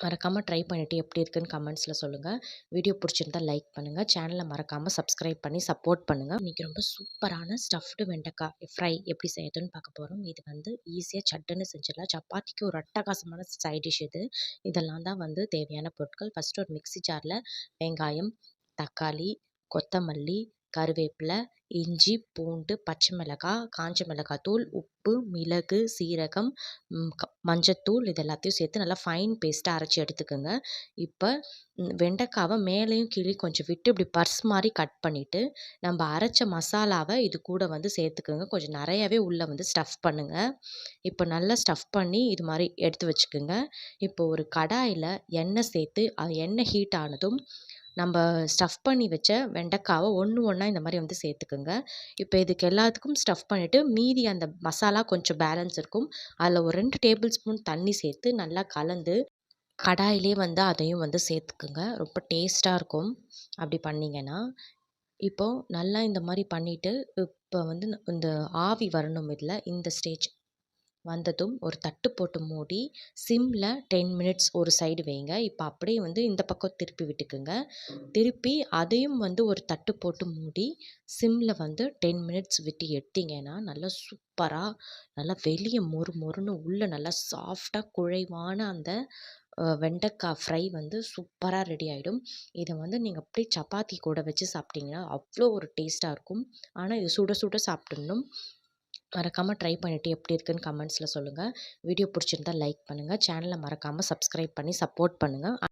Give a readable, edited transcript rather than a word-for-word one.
மறக்காம ட்ரை பண்ணிட்டு எப்படி இருக்குன்னு கமெண்ட்ஸ்ல சொல்லுங்க. வீடியோ புடிச்சிருந்தா லைக் பண்ணுங்க. சேனல மறக்காம சப்ஸ்கிரைப் பண்ணி சப்போர்ட் பண்ணுங்க. இன்னைக்கு ரொம்ப சூப்பரான ஸ்டஃப்டு வெண்டைக்காய் ஃப்ரை எப்படி செய்யறதுன்னு பார்க்க போறோம். இது வந்து ஈஸியா சட்டுன்னு செஞ்சிடலாம். சப்பாத்திக்கு ஒரு அட்டகாசமான சைட் டிஷ் இது. இதெல்லாம் தான் வந்து தேவையான பொருட்கள். ஃபர்ஸ்ட் ஒரு மிக்ஸி ஜார்ல வெங்காயம், தக்காளி, கொத்தமல்லி, கருவேப்பிலை, இஞ்சி, பூண்டு, பச்சை மிளகாய், காஞ்ச மிளகாய் தூள், உப்பு, மிளகு, சீரகம், மஞ்சத்தூள் இது எல்லாத்தையும் சேர்த்து நல்லா ஃபைன் பேஸ்ட்டாக அரைச்சி எடுத்துக்கோங்க. இப்போ வெண்டைக்காவை மேலேயும் கீழே கொஞ்சம் விட்டு இப்படி பர்ஸ் மாதிரி கட் பண்ணிவிட்டு நம்ம அரைச்ச மசாலாவை இது கூட வந்து சேர்த்துக்கோங்க. கொஞ்சம் நிறையாவே உள்ளே வந்து ஸ்டஃப் பண்ணுங்கள். இப்போ நல்லா ஸ்டஃப் பண்ணி இது மாதிரி எடுத்து வச்சுக்கோங்க. இப்போ ஒரு கடாயில் எண்ணெய் சேர்த்து அது எண்ணெய் ஹீட் ஆனதும் நம்ம ஸ்டஃப் பண்ணி வச்ச வெண்டைக்காவை ஒன்று ஒன்றா இந்த மாதிரி வந்து சேர்த்துக்குங்க. இப்போ இதுக்கு எல்லாத்துக்கும் ஸ்டஃப் பண்ணிவிட்டு மீதி அந்த மசாலா கொஞ்சம் பேலன்ஸ் இருக்கும். அதில் ஒரு 2 டேபிள் ஸ்பூன் தண்ணி சேர்த்து நல்லா கலந்து கடாயிலே வந்து அதையும் வந்து சேர்த்துக்குங்க. ரொம்ப டேஸ்ட்டாக இருக்கும் அப்படி பண்ணிங்கன்னா. இப்போது நல்லா இந்த மாதிரி பண்ணிவிட்டு இப்போ வந்து இந்த ஆவி வரணும். இதில் இந்த ஸ்டேஜ் வந்ததும் ஒரு தட்டு போட்டு மூடி சிம்மில் 10 மினிட்ஸ் ஒரு சைடு வைங்க. இப்போ அப்படியே வந்து இந்த பக்கம் திருப்பி விட்டுக்குங்க. திருப்பி அதையும் வந்து ஒரு தட்டு போட்டு மூடி சிம்மில் வந்து 10 மினிட்ஸ் விட்டு எடுத்தீங்கன்னா நல்லா சூப்பராக நல்லா வெளியே மொறு மொறுன்னு உள்ளே நல்லா சாஃப்டாக குழைவான அந்த வெண்டைக்காய் ஃப்ரை வந்து சூப்பராக ரெடி ஆகிடும். இதை வந்து நீங்கள் அப்படியே சப்பாத்தி கூட வச்சு சாப்பிட்டிங்கன்னா அவ்வளோ ஒரு டேஸ்ட்டாக இருக்கும். ஆனால் இது சுட சுட சாப்பிடணும். மறக்காமல் ட்ரை பண்ணிவிட்டு எப்படி இருக்குன்னு கமெண்ட்ஸில் சொல்லுங்கள். வீடியோ பிடிச்சிருந்தா லைக் பண்ணுங்கள். சேனலை மறக்காமல் சப்ஸ்கிரைப் பண்ணி சப்போர்ட் பண்ணுங்கள்.